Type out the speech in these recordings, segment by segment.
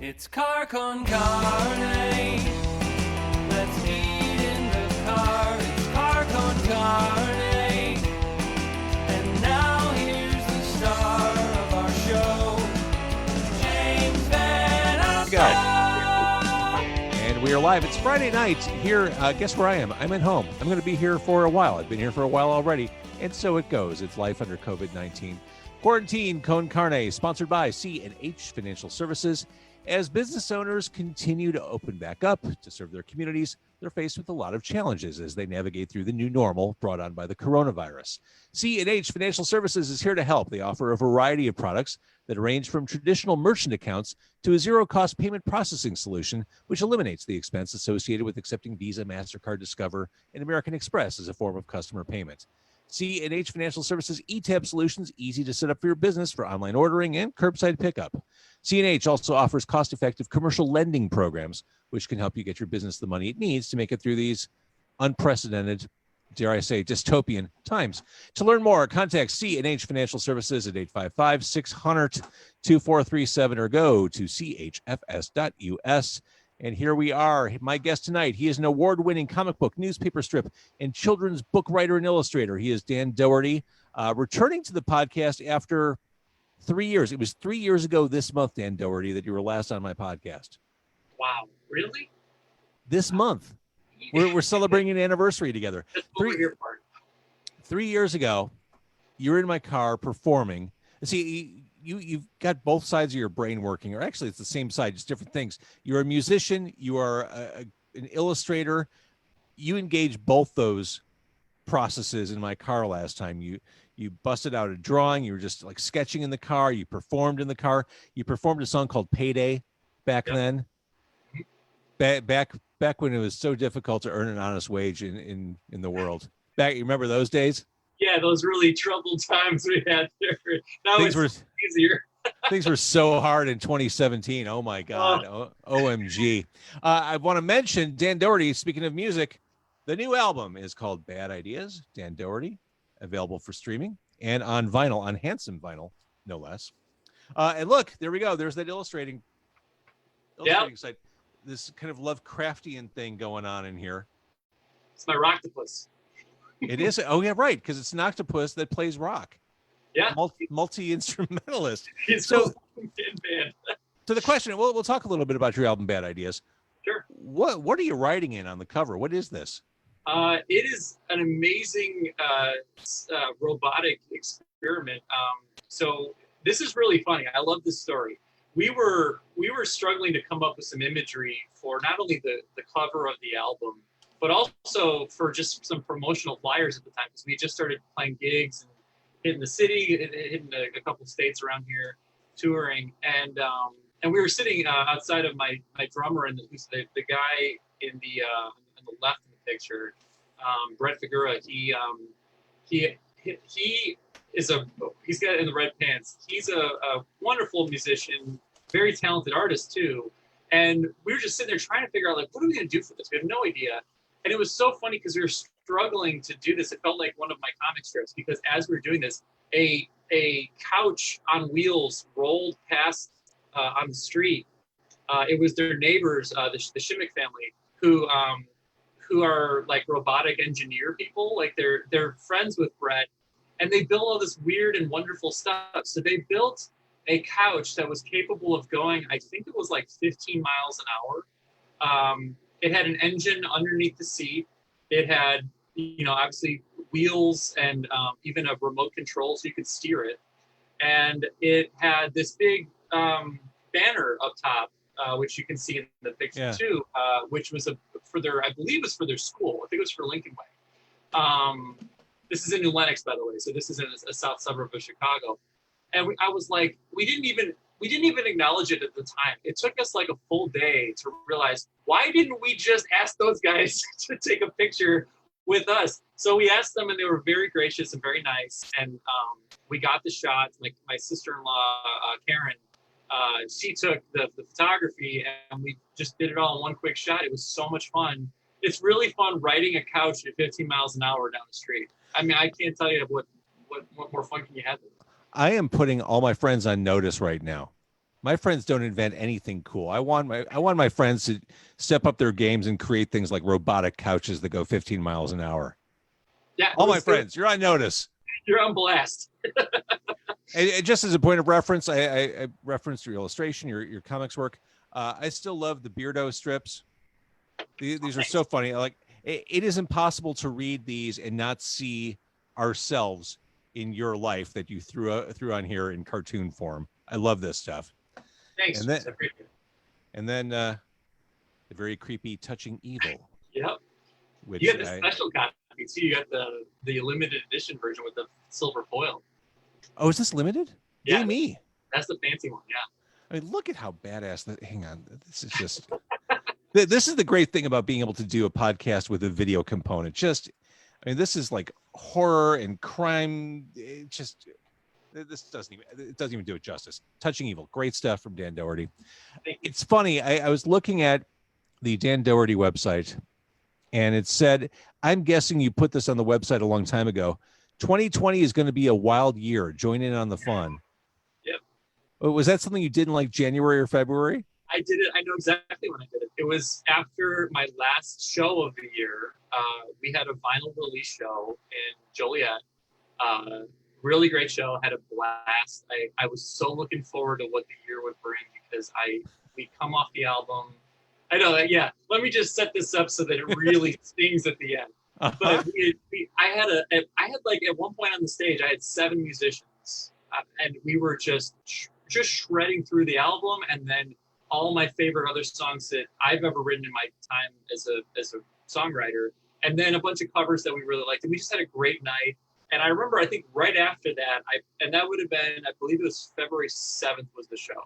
It's car con carne. Let's eat in the car. It's car con carne. And now here's the star of our show, James Van Alstyne. And we are live. It's Friday night here. Guess where I am? I'm at home. I'm going to be here for a while. I've been here for a while already. And so it goes. It's life under COVID-19. Quarantine Con Carne, sponsored by C&H Financial Services. As business owners continue to open back up to serve their communities, they're faced with a lot of challenges as they navigate through the new normal brought on by the coronavirus. C&H Financial Services is here to help. They offer a variety of products that range from traditional merchant accounts to a zero-cost payment processing solution, which eliminates the expense associated with accepting Visa, MasterCard, Discover, and American Express as a form of customer payment. C&H Financial Services eTab solutions, easy to set up for your business for online ordering and curbside pickup. C&H also offers cost-effective commercial lending programs, which can help you get your business the money it needs to make it through these unprecedented, dare I say, dystopian times. To learn more, contact C&H Financial Services at 855-600-2437 or go to chfs.us. And here we are. My guest tonight, he is an award-winning comic book, newspaper strip, and children's book writer and illustrator. He is Dan Dougherty, returning to the podcast after 3 years. It was 3 years ago this month, Dan Dougherty, that you were last on my podcast. Wow, really? This month. We're celebrating an anniversary together. That's over here part. 3 years ago, you were in my car performing. See, you've got both sides of your brain working, or actually it's the same side, just different things. You're a musician, you are an illustrator. You engage both those processes in my car last time. You busted out a drawing, you were just like sketching in the car, you performed in the car. You performed a song called Payday back then. Back when it was so difficult to earn an honest wage in the world. You remember those days? Yeah, those really troubled times we had there. Now it's easier. Things were so hard in 2017. Oh my God. OMG. I want to mention Dan Dougherty, speaking of music, the new album is called Bad Ideas. Dan Dougherty, available for streaming and on vinyl, on handsome vinyl, no less. And look, there we go. There's that illustrating side. This kind of Lovecraftian thing going on in here. It's my Rocktopus. It is. Oh, yeah, right. Because it's an octopus that plays rock. Yeah. Multi-instrumentalist. So the question, we'll talk a little bit about your album, Bad Ideas. Sure. What are you writing in on the cover? What is this? It is an amazing robotic experiment. So this is really funny. I love this story. We were struggling to come up with some imagery for not only the cover of the album, but also for just some promotional flyers at the time, because we just started playing gigs and hitting the city, hitting a couple states around here, touring, and we were sitting outside of my drummer, and who's the guy on the left in the picture, Brett Figura. He's got in the red pants. He's a wonderful musician, very talented artist too. And we were just sitting there trying to figure out, like, what are we going to do for this? We have no idea. And it was so funny because we were struggling to do this. It felt like one of my comic strips, because as we were doing this, a couch on wheels rolled past on the street. It was their neighbors, the Shimmick family, who are like robotic engineer people. Like they're friends with Brett, and they build all this weird and wonderful stuff. So they built a couch that was capable of going, I think it was like 15 miles an hour. It had an engine underneath the seat. It had, obviously wheels and even a remote control so you could steer it. And it had this big banner up top, which you can see in the picture too, which was for their school. I think it was for Lincoln Way. This is in New Lenox, by the way. So this is in a south suburb of Chicago. And I was like, we didn't even acknowledge it at the time. It took us like a full day to realize, why didn't we just ask those guys to take a picture with us? So we asked them, and they were very gracious and very nice. And we got the shots. Like my sister-in-law, Karen, she took the photography, and we just did it all in one quick shot. It was so much fun. It's really fun riding a couch at 15 miles an hour down the street. I mean, I can't tell you what more fun can you have than that. I am putting all my friends on notice right now My friends don't invent anything cool. I want my friends to step up their games and create things like robotic couches that go 15 miles an hour. Yeah, All my friends, you're on notice. You're on blast. And just as a point of reference, I referenced your illustration, your comics work. I still love the Beardo strips. These are so funny. Like it is impossible to read these and not see ourselves in your life that you threw on here in cartoon form. I love this stuff. Thanks. And then the very creepy Touching Evil. Yep. Which you got the special copy too. You got the limited edition version with the silver foil. Oh, is this limited? Yeah, Yay me. That's the fancy one. Yeah. I mean, look at how badass that. Hang on, this is just. This is the great thing about being able to do a podcast with a video component. I mean, this is like horror and crime. This doesn't even do it justice. Touching Evil, great stuff from Dan Dougherty. It's funny. I was looking at the Dan Dougherty website, and it said, "I'm guessing you put this on the website a long time ago. 2020 is going to be a wild year. Join in on the fun." Yep. Was that something you did in like January or February? I did it. I know exactly when I did it. It was after my last show of the year. We had a vinyl release show in Joliet. Really great show. Had a blast. I was so looking forward to what the year would bring because we come off the album. I know that. Yeah. Let me just set this up so that it really stings at the end. But I had like at one point on the stage, I had 7 musicians, and we were just shredding through the album, and then all my favorite other songs that I've ever written in my time as a songwriter, and then a bunch of covers that we really liked, and we just had a great night. And I remember, I think right after that, and that would have been, I believe it was February 7th was the show,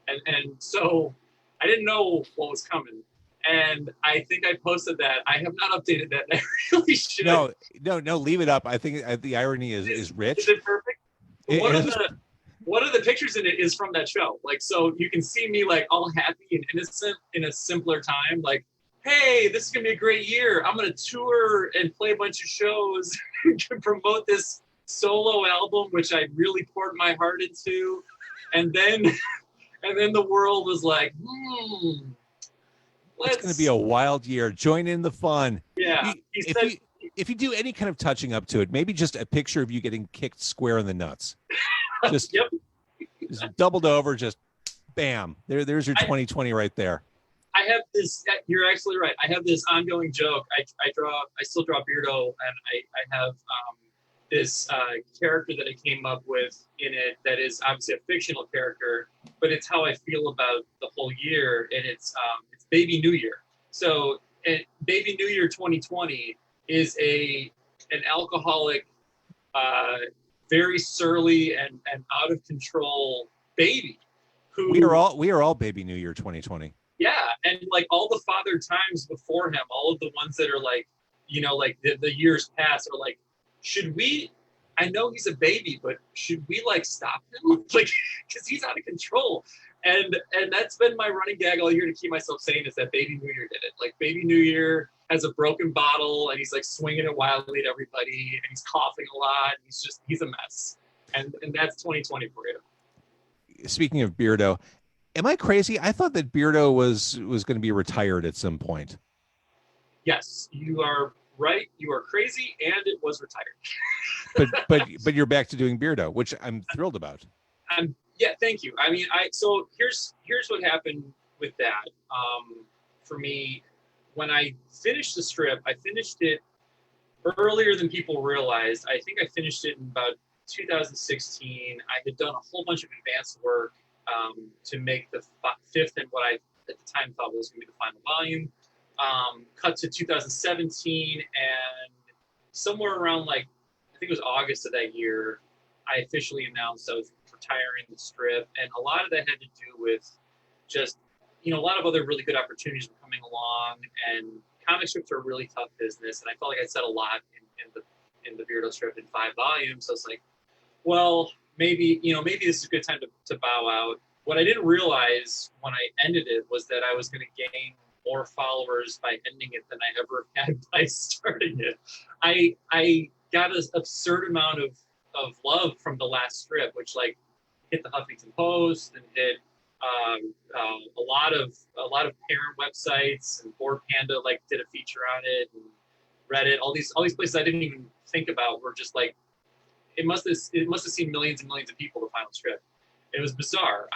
and so I didn't know what was coming. And I think I posted that. I have not updated that. I really should. No, leave it up. I think the irony is rich. Is it perfect? One of the pictures in it is from that show. Like, so you can see me like all happy and innocent in a simpler time. Like, hey, this is going to be a great year. I'm going to tour and play a bunch of shows to promote this solo album, which I really poured my heart into. And then the world was like, it's going to be a wild year. Join in the fun. Yeah. If you do any kind of touching up to it, maybe just a picture of you getting kicked square in the nuts. Just, yep. Just doubled over, just bam. There's your 2020 right there. I have this, you're absolutely right. I have this ongoing joke. I still draw Beardo, and I have this character that I came up with in it that is obviously a fictional character, but it's how I feel about the whole year, and it's Baby New Year. So Baby New Year 2020 is an alcoholic, very surly and out of control baby who we are all Baby New Year 2020. Yeah, and like all the father times before him, all of the ones that are like, you know, like the years past are like, should we, I know he's a baby, but should we like stop him? Like, because he's out of control. And that's been my running gag all year to keep myself sane, is that Baby New Year did it. Like, Baby New Year has a broken bottle and he's like swinging it wildly at everybody and he's coughing a lot. He's a mess. And that's 2020 for you. Speaking of Beardo, am I crazy? I thought that Beardo was going to be retired at some point. Yes, you are right. You are crazy, and it was retired. but you're back to doing Beardo, which I'm thrilled about. Yeah, thank you. I mean, so here's what happened with that. For me, when I finished the strip, I finished it earlier than people realized. I think I finished it in about 2016. I had done a whole bunch of advanced work to make the 5th and what I at the time thought was going to be the final volume. Cut to 2017, and somewhere around like, I think it was August of that year, I officially announced I was retiring the strip, and a lot of that had to do with just, you know, a lot of other really good opportunities were coming along, and comic strips are a really tough business, and I felt like I said a lot in the Beardo strip in 5 volumes, so it's like, well, maybe this is a good time to bow out. What I didn't realize when I ended it was that I was going to gain more followers by ending it than I ever had by starting it. I got an absurd amount of love from the last strip, which, like, hit the Huffington Post and hit a lot of parent websites, and Board Panda like did a feature on it, and Reddit, all these places I didn't even think about were just like, it must have seen millions and millions of people, the final strip. It was bizarre.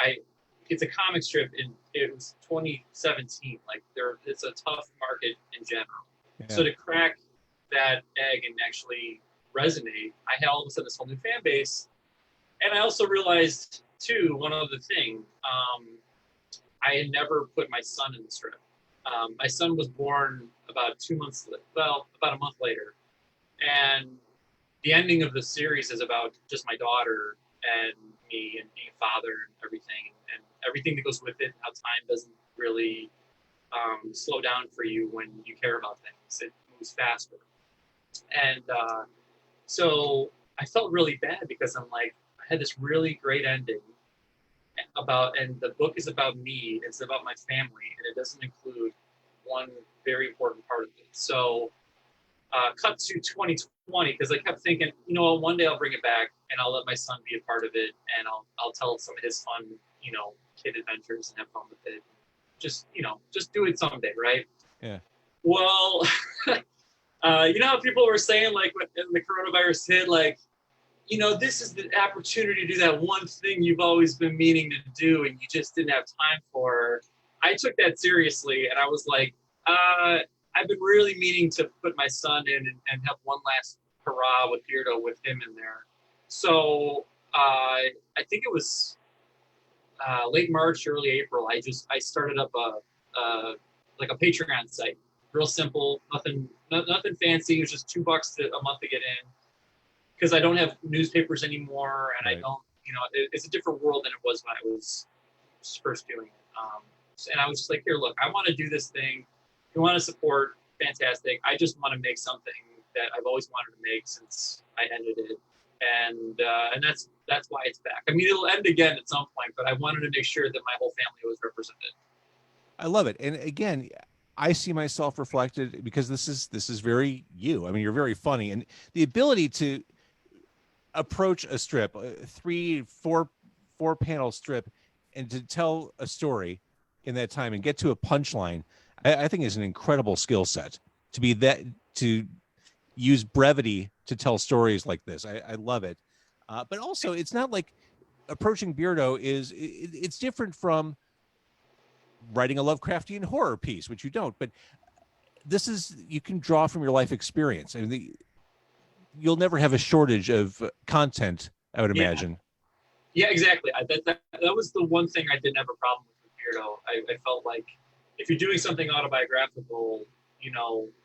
It's a comic strip, and it was 2017. Like it's a tough market in general. Yeah. So to crack that egg and actually resonate, I had all of a sudden this whole new fan base. And I also realized too, one other thing, I had never put my son in the strip. My son was born about about a month later. And the ending of the series is about just my daughter and me and being a father and everything that goes with it, how time doesn't really slow down for you when you care about things. It moves faster. And so I felt really bad because I'm like, I had this really great ending and the book is about me, it's about my family, and it doesn't include one very important part of it. So cut to 2020, because I kept thinking, one day I'll bring it back and I'll let my son be a part of it, and I'll tell some of his fun, kid adventures and have fun with it. Just do it someday, right? Yeah. Well, how people were saying, like, when the coronavirus hit, like, this is the opportunity to do that one thing you've always been meaning to do and you just didn't have time for. I took that seriously, and I was like, I've been really meaning to put my son in and have one last hurrah with Beardo with him in there. So I think it was late March, early April. I started up a Patreon site, real simple, nothing fancy. It was just $2 a month to get in, because I don't have newspapers anymore, and right. I don't, it's a different world than it was when I was first doing it. And I was just like, here, look, I want to do this thing. If you want to support, fantastic. I just want to make something that I've always wanted to make since I ended it. And that's why it's back. I mean, it'll end again at some point, but I wanted to make sure that my whole family was represented. I love it. And again, I see myself reflected, because this is very you. I mean, you're very funny, and the ability to approach a strip, a 4 panel strip, and to tell a story in that time and get to a punchline, I think is an incredible skill set. To use brevity to tell stories like this, I love it. But also, it's not like approaching Beardo it's different from writing a Lovecraftian horror piece, which you don't. But you can draw from your life experience. I mean, you'll never have a shortage of content, I would imagine. Yeah, exactly. That was the one thing I didn't have a problem with Beardo. I felt like if you're doing something autobiographical,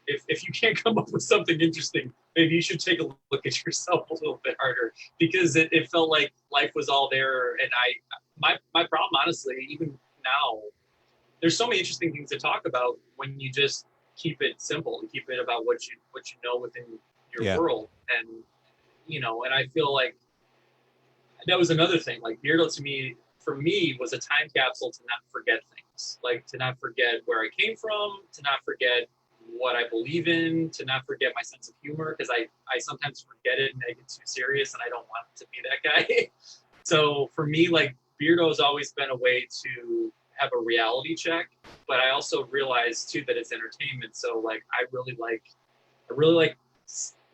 if you can't come up with something interesting, maybe you should take a look at yourself a little bit harder, because it felt like life was all there. And my problem, honestly, even now, there's so many interesting things to talk about when you just keep it simple and keep it about what you know within your world. And and I feel like that was another thing. Like, Beardo for me was a time capsule to not forget things, like to not forget where I came from, to not forget what I believe in, to not forget my sense of humor, because I sometimes forget it and I get too serious, and I don't want to be that guy. So for me, like, Beardo has always been a way to have a reality check, but I also realize too that it's entertainment. So like, I really like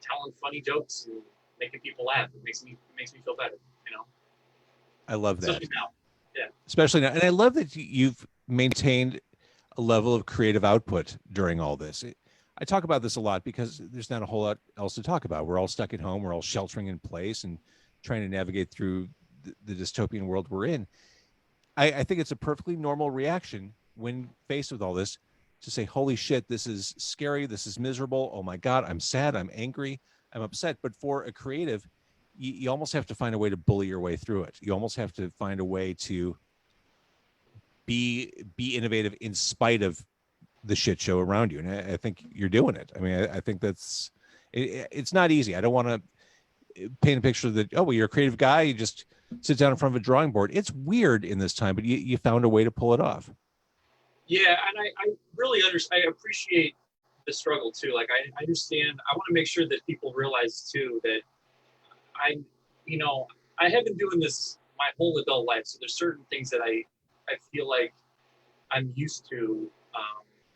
telling funny jokes and making people laugh. It makes me feel better, I love that. Especially now. Yeah. Especially now. And I love that you've maintained a level of creative output during all this. I talk about this a lot because there's not a whole lot else to talk about. We're all stuck at home. We're all sheltering in place and trying to navigate through the dystopian world we're in. I think it's a perfectly normal reaction when faced with all this to say, holy shit, this is scary. This is miserable. Oh my God, I'm sad. I'm angry. I'm upset. But for a creative, you almost have to find a way to bully your way through it. You almost have to find a way to be innovative in spite of the shit show around you. And I think you're doing it. I mean, I think it's not easy. I don't want to paint a picture that, oh, well, you're a creative guy. You just sit down in front of a drawing board. It's weird in this time, but you found a way to pull it off. Yeah. And I really understand. I appreciate the struggle too. Like, I understand. I want to make sure that people realize too that I have been doing this my whole adult life. So there's certain things that I feel like I'm used to.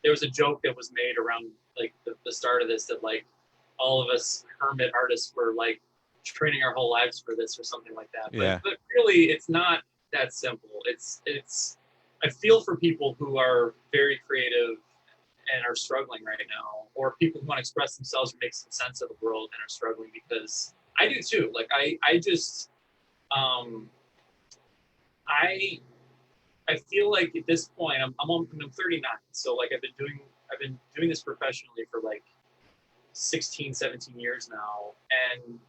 There was a joke that was made around like the start of this that like all of us hermit artists were like training our whole lives for this or something like that. Yeah. But really, it's not that simple. It's I feel for people who are very creative and are struggling right now, or people who want to express themselves or make some sense of the world and are struggling, because I do too. Like I just I feel like at this point I'm 39, so like I've been doing this professionally for like 16, 17 years now, and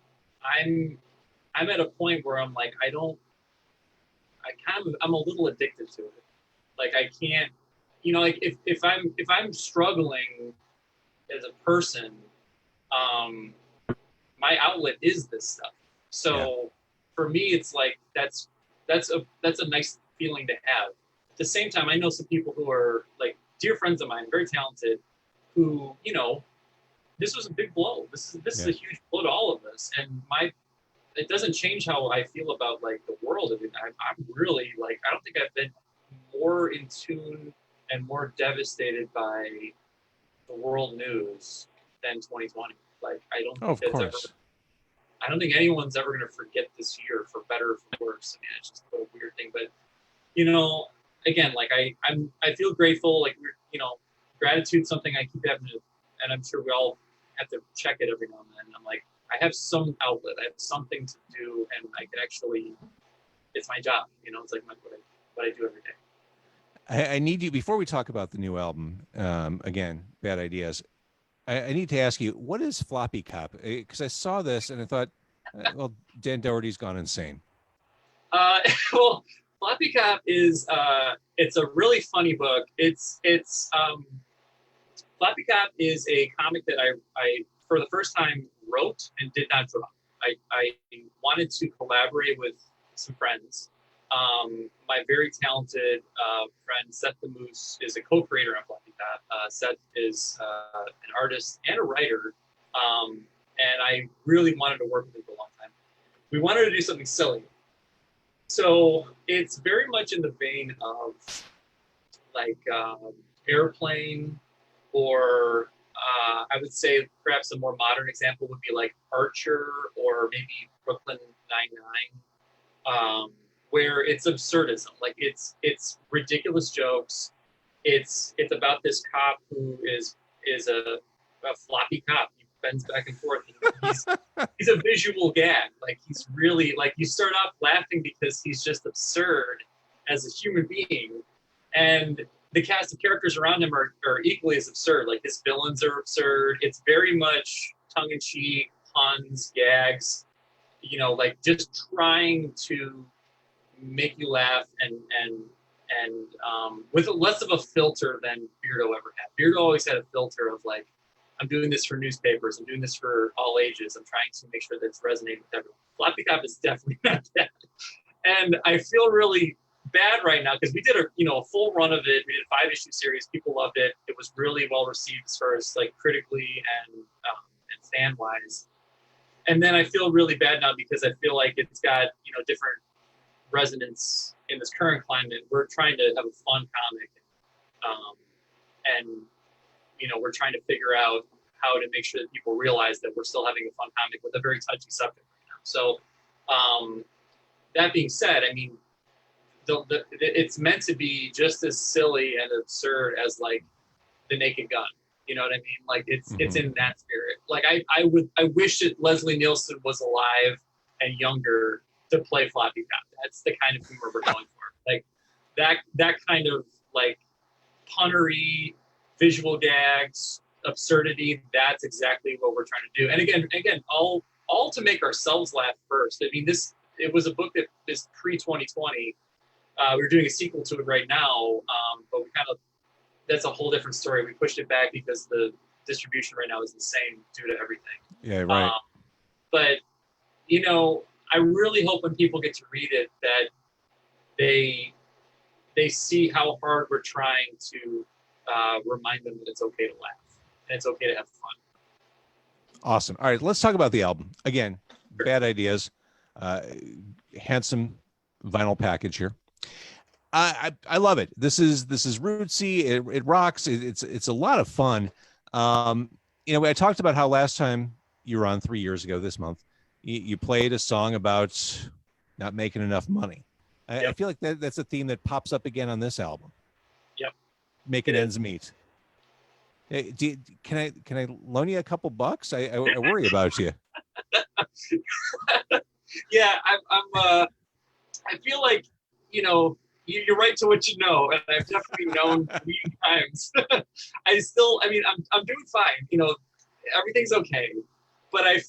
I'm at a point where I'm like I'm a little addicted to it. Like I can't, you know, like if I'm struggling as a person, my outlet is this stuff. So for me, it's like that's a nice feeling to have. At the same time, I know some people who are like dear friends of mine, very talented, who, you know, this was a big blow. This is a huge blow to all of us, and it doesn't change how I feel about like the world. I mean, I'm really like, I don't think I've been more in tune and more devastated by the world news than 2020. Like, I don't think anyone's ever going to forget this year, for better or for worse. I mean, it's just a weird thing, but you know, again, like I feel grateful. Like, you know, gratitude's something I keep having to, and I'm sure we all have to check it every now and then. I'm like, I have some outlet, I have something to do, and I can actually, it's my job, you know, it's like what I do every day. I need you, before we talk about the new album, again, Bad Ideas, I need to ask you, what is Floppy Cop? Because I saw this and I thought, well, Dan Dougherty's gone insane. Well, Floppy Cop is, it's a really funny book. Floppy Cop is a comic that I for the first time wrote and did not draw. I wanted to collaborate with some friends. My very talented friend Seth the Moose is a co-creator on Floppy Cop. Seth is an artist and a writer, and I really wanted to work with him for a long time. We wanted to do something silly. So it's very much in the vein of like Airplane, or I would say perhaps a more modern example would be like Archer, or maybe Brooklyn Nine-Nine, where it's absurdism. Like it's ridiculous jokes. It's about this cop who is a floppy cop. He bends back and forth. He's a visual gag. Like, he's really, like, you start off laughing because he's just absurd as a human being, and the cast of characters around him are equally as absurd. Like, his villains are absurd. It's very much tongue-in-cheek, puns, gags, you know, like just trying to make you laugh, and with less of a filter than Beardo ever had. Beardo always had a filter of like, I'm doing this for newspapers, I'm doing this for all ages, I'm trying to make sure that it's resonating with everyone. Floppy Cop is definitely not that. And I feel really bad right now because we did a full run of it. We did a 5-issue series. People loved it. It was really well received as far as like critically and fan wise. And then I feel really bad now because I feel like it's got, you know, different resonance in this current climate. We're trying to have a fun comic, and you know, we're trying to figure out how to make sure that people realize that we're still having a fun comic with a very touchy subject right now. So that being said, I mean, it's meant to be just as silly and absurd as like The Naked Gun. You know what I mean? Like it's in that spirit. Like I wish that Leslie Nielsen was alive and younger to play Floppy Cop. That's the kind of humor we're going for. Like that kind of like punnery, visual gags, absurdity. That's exactly what we're trying to do. And again, all to make ourselves laugh first. I mean, it was a book that is pre-2020. We're doing a sequel to it right now, but that's a whole different story. We pushed it back because the distribution right now is insane due to everything. Yeah, right. But you know, I really hope when people get to read it that they see how hard we're trying to remind them that it's okay to laugh and it's okay to have fun. Awesome. All right, let's talk about the album again. Sure. Bad Ideas, handsome vinyl package here. I love it. This is rootsy. It rocks. It's a lot of fun. I talked about how last time you were on 3 years ago this month, you played a song about not making enough money. I feel like that's a theme that pops up again on this album. Yep. Making ends meet. Hey, can I loan you a couple bucks? I worry about you. Yeah, I feel like, you're right to what you know, and I've definitely known many times. I'm doing fine. Everything's okay, but I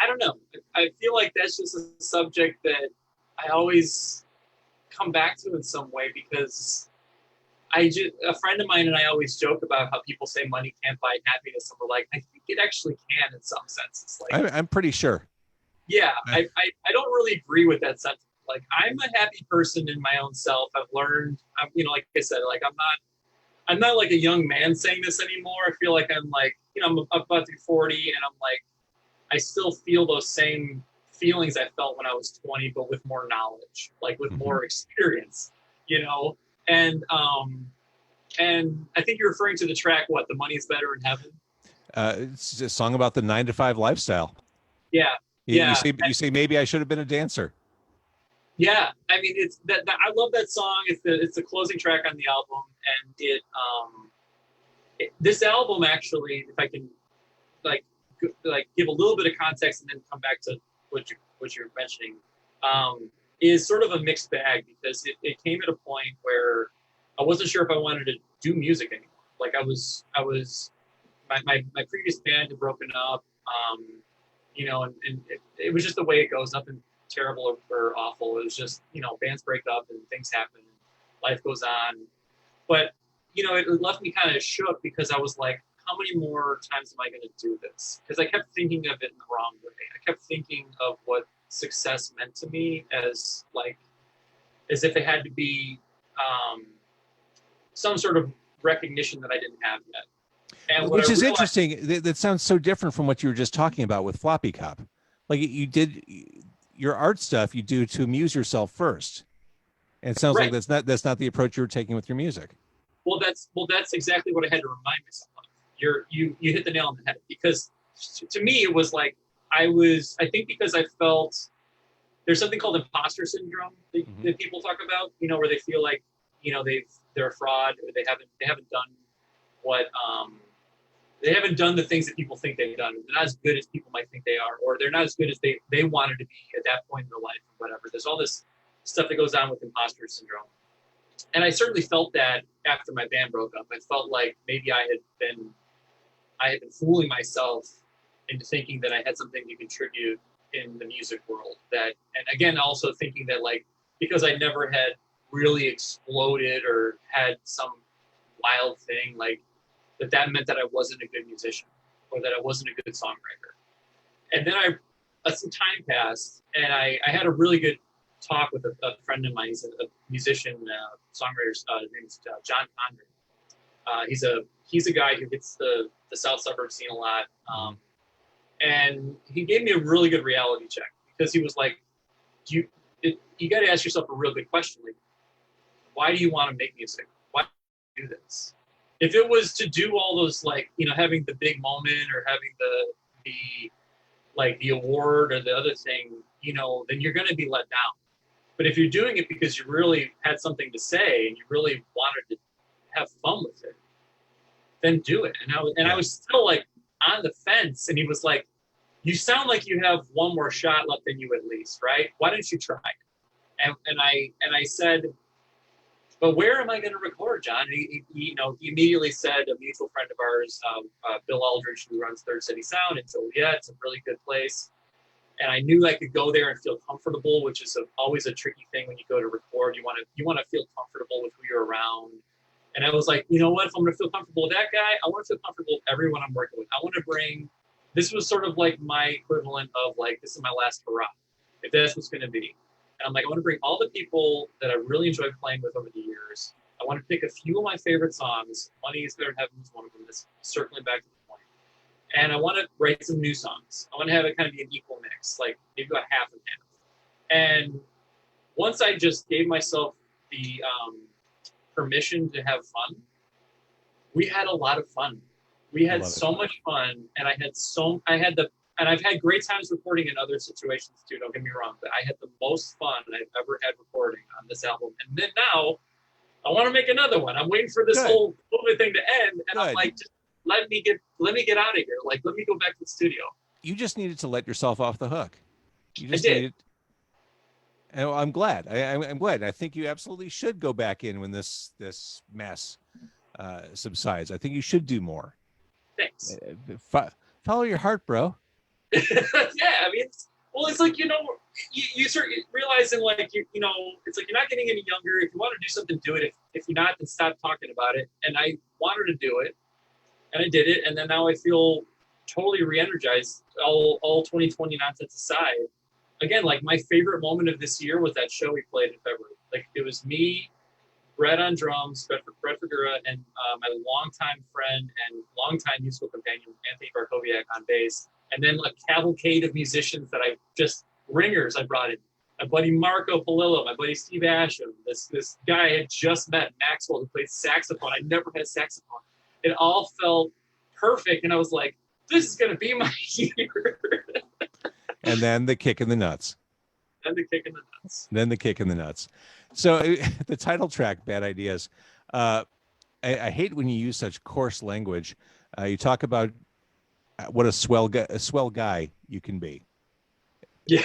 don't know. I feel like that's just a subject that I always come back to in some way, because a friend of mine and I always joke about how people say money can't buy happiness, and we're like, I think it actually can in some senses. Like, I'm pretty sure. Yeah, I don't really agree with that sentiment. Like, I'm a happy person in my own self. I've learned, like I said, like I'm not like a young man saying this anymore. I feel like I'm like, I'm about to be 40, and I'm like, I still feel those same feelings I felt when I was 20, but with more knowledge, like with more experience, and I think you're referring to the track, what, The Money's Better in Heaven? It's a song about the 9-to-5 lifestyle. Yeah. You say maybe I should have been a dancer. Yeah, I mean, it's that I love that song. It's the closing track on the album, and this album actually, if I can like give a little bit of context and then come back to what you're mentioning, is sort of a mixed bag, because it came at a point where I wasn't sure if I wanted to do music anymore. Like, I was my previous band had broken up, and it was just the way it goes, nothing terrible or awful. It was just, bands break up and things happen, life goes on. But, it left me kind of shook, because I was like, how many more times am I going to do this? Because I kept thinking of it in the wrong way. I kept thinking of what success meant to me as if it had to be some sort of recognition that I didn't have yet. And which is interesting. That sounds so different from what you were just talking about with Floppy Cop. Like, you did your art stuff, you do to amuse yourself first. And it sounds like that's not the approach you were taking with your music. Well, that's exactly what I had to remind myself of. You hit the nail on the head, because to me it was like I think because I felt there's something called imposter syndrome that people talk about, where they feel like, they're a fraud, or they haven't done what they haven't done the things that people think they've done. They're not as good as people might think they are, or they're not as good as they wanted to be at that point in their life, or whatever. There's all this stuff that goes on with imposter syndrome. And I certainly felt that after my band broke up. I felt like maybe I had been fooling myself into thinking that I had something to contribute in the music world. And again, also thinking that, like, because I never had really exploded or had some wild thing, like, that meant that I wasn't a good musician, or that I wasn't a good songwriter. And then some time passed, and I had a really good talk with a friend of mine. He's a musician, songwriter. His name's John Condren. He's a guy who hits the South Suburb scene a lot. And he gave me a really good reality check, because he was like, you got to ask yourself a real good question. Like, why do you want to make music? Why do you do this? If it was to do all those, like, having the big moment, or having the award or the other thing, then you're going to be let down. But if you're doing it because you really had something to say and you really wanted to have fun with it, then do it. And I was still, like, on the fence, and he was like, you sound like you have one more shot left in you at least, right? Why don't you try? And I said, but where am I going to record, John? And he immediately said, a mutual friend of ours, Bill Aldridge, who runs Third City Sound, and so, yeah, it's a really good place. And I knew I could go there and feel comfortable, which is always a tricky thing when you go to record. You want to feel comfortable with who you're around. And I was like, you know what? If I'm going to feel comfortable with that guy, I want to feel comfortable with everyone I'm working with. I want to bring. This was sort of like my equivalent of, like, this is my last hurrah, if that's what's going to be. And I'm like, I want to bring all the people that I really enjoyed playing with over the years. I want to pick a few of my favorite songs. Money is Better in Heaven is one of them. That's circling back to the point. And I want to write some new songs. I want to have it kind of be an equal mix, like maybe about half and half. And once I just gave myself the permission to have fun, we had a lot of fun. We had so much fun, and and I've had great times recording in other situations too, don't get me wrong, but I had the most fun I've ever had recording on this album. And then now I want to make another one. I'm waiting for this whole COVID thing to end, and I'm like, just let me get out of here. Like, let me go back to the studio. You just needed to let yourself off the hook. You just I did. needed. And I'm glad. I'm glad. I think you absolutely should go back in when this mess subsides. I think you should do more. Thanks. Follow your heart, bro. Yeah, I mean, it's like, you start realizing, like, it's like you're not getting any younger. If you want to do something, do it. If you're not, then stop talking about it. And I wanted to do it, and I did it, and then now I feel totally re-energized. All 2020 nonsense aside, again, like, my favorite moment of this year was that show we played in February. Like, it was me, Brett on drums, Brett Figura, and my longtime friend and longtime musical companion, Anthony Barkowiak, on bass. And then a cavalcade of musicians that ringers I brought in. My buddy Marco Polillo, my buddy Steve Asham, this guy I had just met, Maxwell, who played saxophone. I never had saxophone. It all felt perfect, and I was like, this is going to be my year. And then the kick in the nuts. Then the kick in the nuts. So the title track, Bad Ideas. I hate when you use such coarse language. You talk about what a swell guy you can be. Yeah,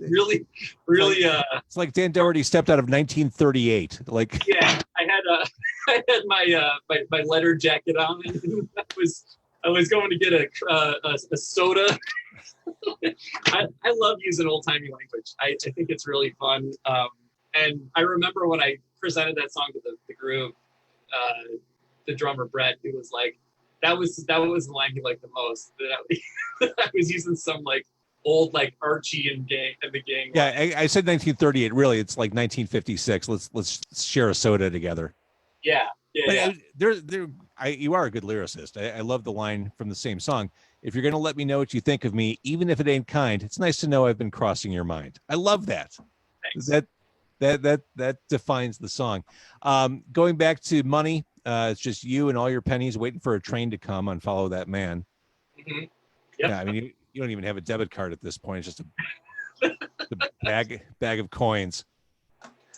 really. It's like Dan Dougherty stepped out of 1938. Like, yeah, I had my letter jacket on, and I was going to get a soda. I love using old timey language. I think it's really fun. And I remember when I presented that song to the group, the drummer Brett, it was like, that was the line he liked the most. That I was using some like old like Archie and the gang. Yeah, I said 1938. Really, it's like 1956. Let's share a soda together. Yeah. You are a good lyricist. I love the line from the same song. If you're going to let me know what you think of me, even if it ain't kind, it's nice to know I've been crossing your mind. I love that. Thanks. That defines the song. Going back to Money, it's just you and all your pennies waiting for a train to come on Follow That Man. Mm-hmm. Yep. Yeah, I mean, you don't even have a debit card at this point. It's just a bag of coins.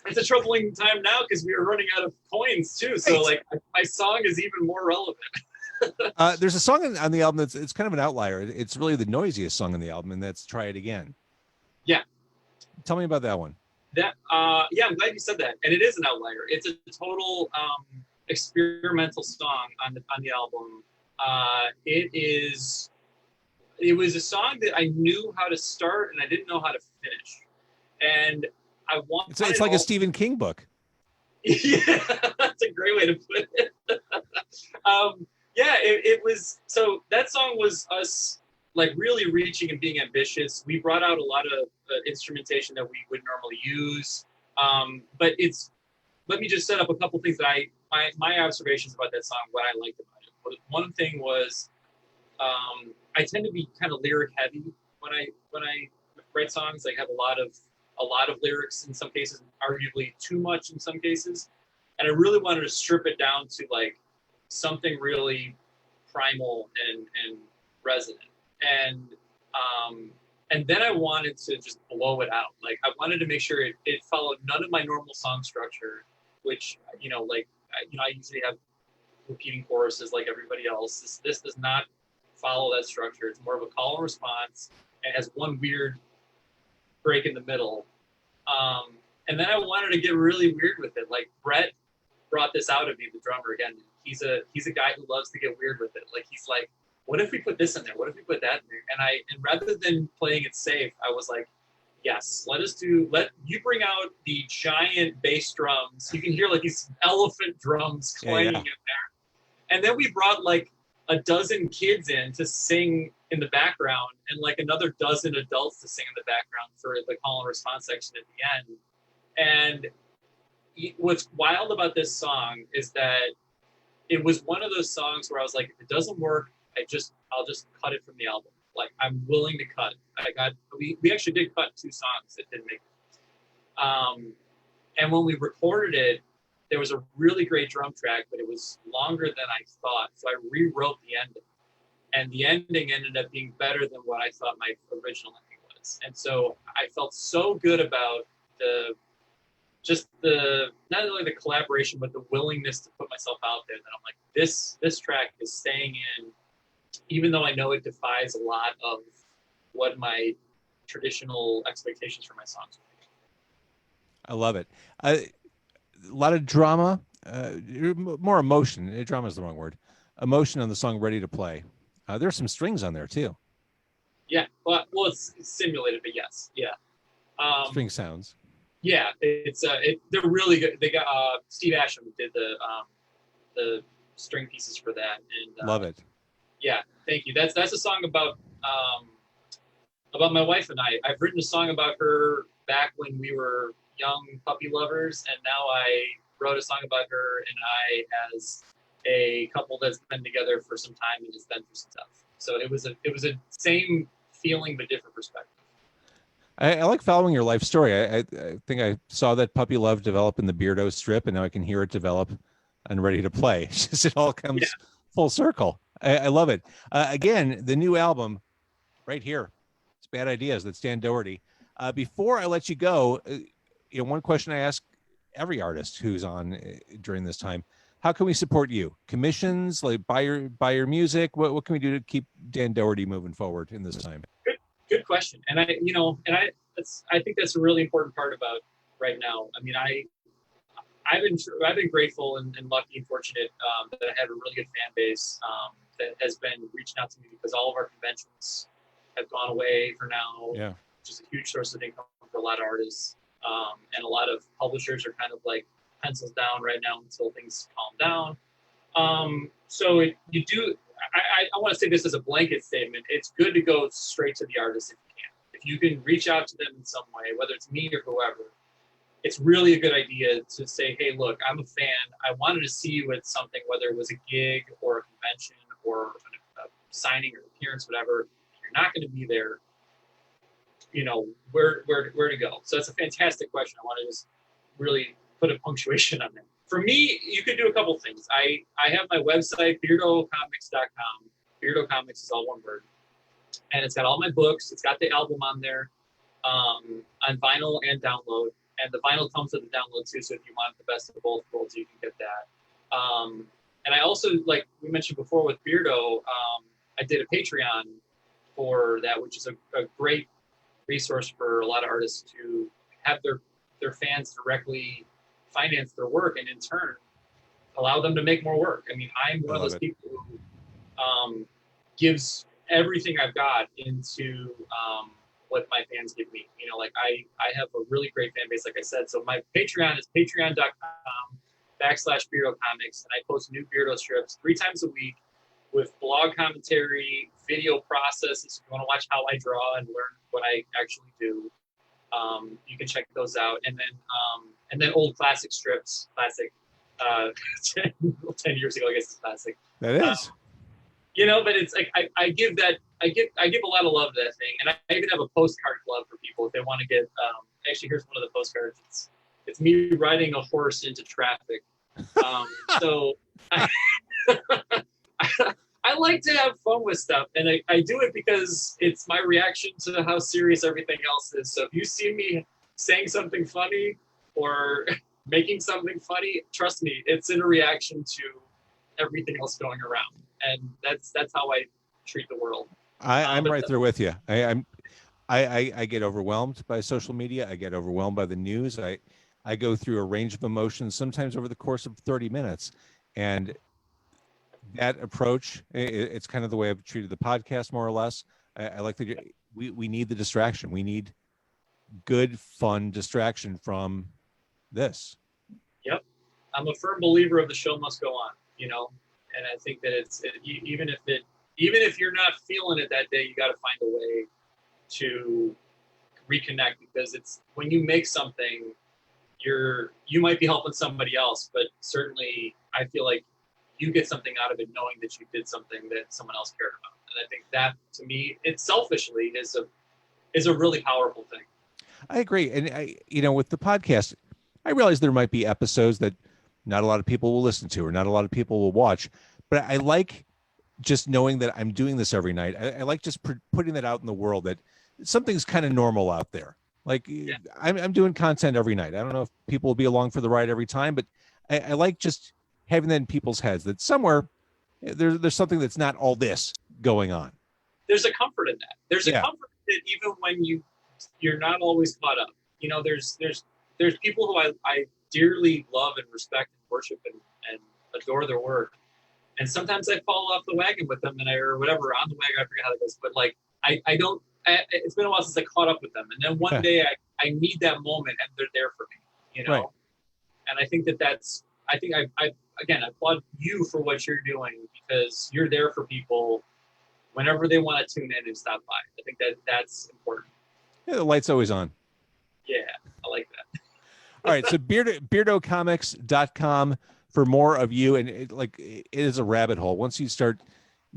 It's a troubling time now because we are running out of coins too. So like my song is even more relevant. There's a song on the album it's kind of an outlier. It's really the noisiest song on the album, and that's Try It Again. Yeah. Tell me about that one. I'm glad you said that. And it is an outlier. It's a total experimental song on the album. It was a song that I knew how to start and I didn't know how to finish. And I want it's like a Stephen King book. Yeah, that's a great way to put it. It was, so that song was us like really reaching and being ambitious. We brought out a lot of instrumentation that we would normally use. But let me just set up a couple things that my observations about that song, what I liked about it. One thing was, I tend to be kind of lyric heavy when I write songs. Like, have a lot of lyrics in some cases, arguably too much in some cases. And I really wanted to strip it down to like something really primal and resonant. And then I wanted to just blow it out. Like, I wanted to make sure it followed none of my normal song structure, which, I usually have repeating choruses like everybody else. This does not follow that structure. It's more of a call and response and has one weird break in the middle. And then I wanted to get really weird with it. Like, Brett brought this out of me, the drummer. Again, he's a guy who loves to get weird with it. Like, he's like, what if we put this in there? What if we put that in there? And rather than playing it safe, I was like, yes, let you bring out the giant bass drums. You can hear like these elephant drums clanging in there. And then we brought like a dozen kids in to sing in the background and like another dozen adults to sing in the background for the call and response section at the end. And what's wild about this song is that it was one of those songs where I was like, if it doesn't work, I'll just cut it from the album. Like, I'm willing to cut. We actually did cut 2 songs that didn't make it. And when we recorded it, there was a really great drum track, but it was longer than I thought. So I rewrote the ending. And the ending ended up being better than what I thought my original ending was. And so I felt so good about not only the collaboration, but the willingness to put myself out there, that I'm like, this track is staying in, even though I know it defies a lot of what my traditional expectations for my songs would be. I love it. A lot of drama, more emotion. Drama is the wrong word. Emotion on the song "Ready to Play." There's some strings on there too. Yeah, well, it's simulated, but yes, yeah. String sounds. Yeah, they're really good. They got Steve Asham did the string pieces for that, and love it. Yeah, thank you. That's a song about my wife and I. I've written a song about her back when we were young puppy lovers, and now I wrote a song about her and I as a couple that's been together for some time and has been through some stuff. So it was a same feeling but different perspective. I like following your life story. I think I saw that puppy love develop in the Beardo strip, and now I can hear it develop and Ready to Play. It's just, it all comes full circle. I love it. Again, the new album right here. It's Bad Ideas. That's Dan Dougherty. Before I let you go, one question I ask every artist who's on during this time: how can we support you? Commissions, like buy your music. What can we do to keep Dan Dougherty moving forward in this time? Good question. And I think that's a really important part about right now. I mean, I've been grateful and lucky and fortunate that I have a really good fan base that has been reaching out to me, because all of our conventions have gone away for now. Yeah, which is a huge source of income for a lot of artists, and a lot of publishers are kind of like pencils down right now until things calm down. So you do. I want to say this as a blanket statement. It's good to go straight to the artist if you can. If you can reach out to them in some way, whether it's me or whoever, it's really a good idea to say, hey, look, I'm a fan. I wanted to see you at something, whether it was a gig or a convention or a signing or appearance, whatever. If you're not going to be there, where to go? So that's a fantastic question. I want to just really put a punctuation on that. For me, you could do a couple things. I have my website, beardocomics.com. Beardo Comics is all one word. And it's got all my books. It's got the album on there on vinyl and download. And the vinyl comes with the download too, so if you want the best of both worlds, you can get that. And I also, like we mentioned before with Beardo, I did a Patreon for that, which is a great resource for a lot of artists to have their fans directly finance their work, and in turn allow them to make more work. I mean, I'm one of those people who gives everything I've got into what my fans give me. I have a really great fan base, like I said. So my Patreon is patreon.com/Beardo Comics, and I post new Beardo strips 3 times a week with blog commentary, video processes. If you want to watch how I draw and learn what I actually do, you can check those out. And then old classic strips, 10 years ago, I guess it's classic. That is. But it's like I give a lot of love to that thing, and I even have a postcard club for people if they want to get. Actually, here's one of the postcards. It's me riding a horse into traffic. So I like to have fun with stuff, and I do it because it's my reaction to how serious everything else is. So if you see me saying something funny or making something funny, trust me, it's in a reaction to everything else going around. And that's how I treat the world. I'm right there with you. I get overwhelmed by social media. I get overwhelmed by the news. I go through a range of emotions, sometimes over the course of 30 minutes. And that approach, it's kind of the way I've treated the podcast, more or less. I like that we need the distraction. We need good, fun distraction from this. Yep. I'm a firm believer of the show must go on, and I think that even if you're not feeling it that day, you got to find a way to reconnect, because it's when you make something, you might be helping somebody else, but certainly I feel like you get something out of it knowing that you did something that someone else cared about. And I think that, to me, it selfishly is a really powerful thing. I agree. And with the podcast, I realize there might be episodes that not a lot of people will listen to or not a lot of people will watch, but I like just knowing that I'm doing this every night. I like just putting that out in the world that something's kind of normal out there. Like I'm doing content every night. I don't know if people will be along for the ride every time, but I like just having that in people's heads that somewhere there's something that's not all this going on. There's a comfort in that. There's a comfort that even when you're not always caught up. There's people who I dearly love and respect and worship and adore their work. And sometimes I fall off the wagon with them or whatever, on the wagon, I forget how that goes. But like, I don't, it's been a while since I caught up with them. And then one day I need that moment and they're there for me, Right. And I think I applaud you for what you're doing because you're there for people whenever they want to tune in and stop by. I think that's important. Yeah, the light's always on. Yeah, I like that. All right. So beardocomics.com for more of you. And it is a rabbit hole. Once you start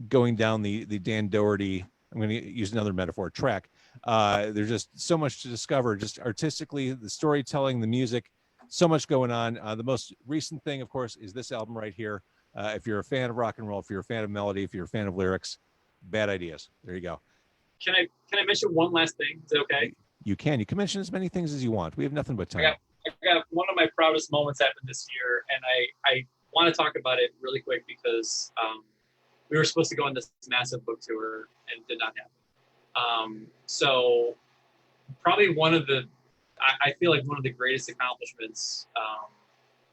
going down the Dan Dougherty, I'm going to use another metaphor, track. There's just so much to discover, just artistically, the storytelling, the music, so much going on. The most recent thing, of course, is this album right here. If you're a fan of rock and roll, if you're a fan of melody, if you're a fan of lyrics, Bad Ideas. There you go. Can I mention one last thing? Is it okay? You can mention as many things as you want. We have nothing but time. I got one of my proudest moments happened this year, and I want to talk about it really quick because we were supposed to go on this massive book tour and did not happen. So probably I feel like one of the greatest accomplishments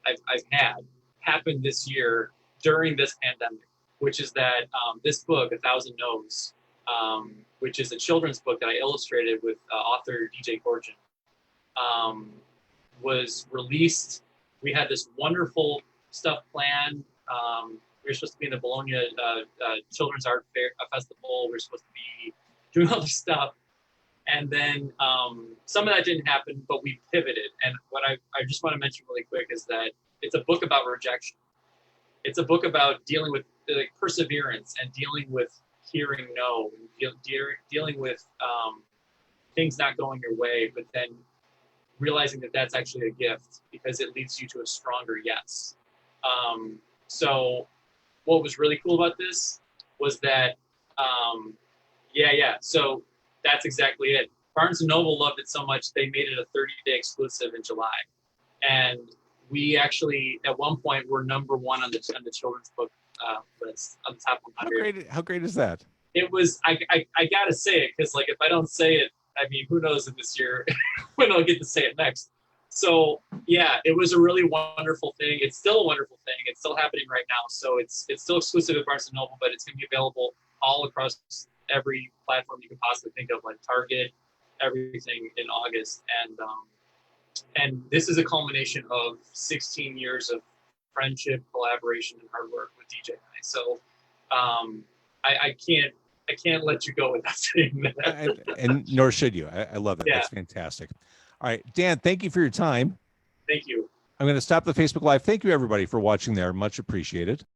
I've had happened this year during this pandemic, which is that this book, A Thousand No's, which is a children's book that I illustrated with author DJ Corjan, was released. We had this wonderful stuff planned. We were supposed to be in the Bologna Children's Art Fair Festival. We were supposed to be doing all this stuff. And then some of that didn't happen, but we pivoted. And what I just want to mention really quick is that it's a book about rejection. It's a book about dealing with perseverance and dealing with hearing no, and dealing with things not going your way, but then realizing that that's actually a gift because it leads you to a stronger yes. So what was really cool about this was that, so that's exactly it. Barnes & Noble loved it so much, they made it a 30-day exclusive in July. And we actually, at one point, were number one on the children's book list, on the top 100. How great is that? It was, I got to say it, because if I don't say it, I mean, who knows in this year when I'll get to say it next. So, yeah, it was a really wonderful thing. It's still a wonderful thing. It's still happening right now. So it's still exclusive at Barnes & Noble, but it's going to be available all across every platform you can possibly think of, like Target, everything in August. And this is a culmination of 16 years of friendship, collaboration, and hard work with DJ and I. So I can't let you go without saying that. And nor should you. I love it. Yeah. That's fantastic. All right, Dan, thank you for your time. Thank you. I'm going to stop the Facebook Live. Thank you, everybody, for watching there. Much appreciated.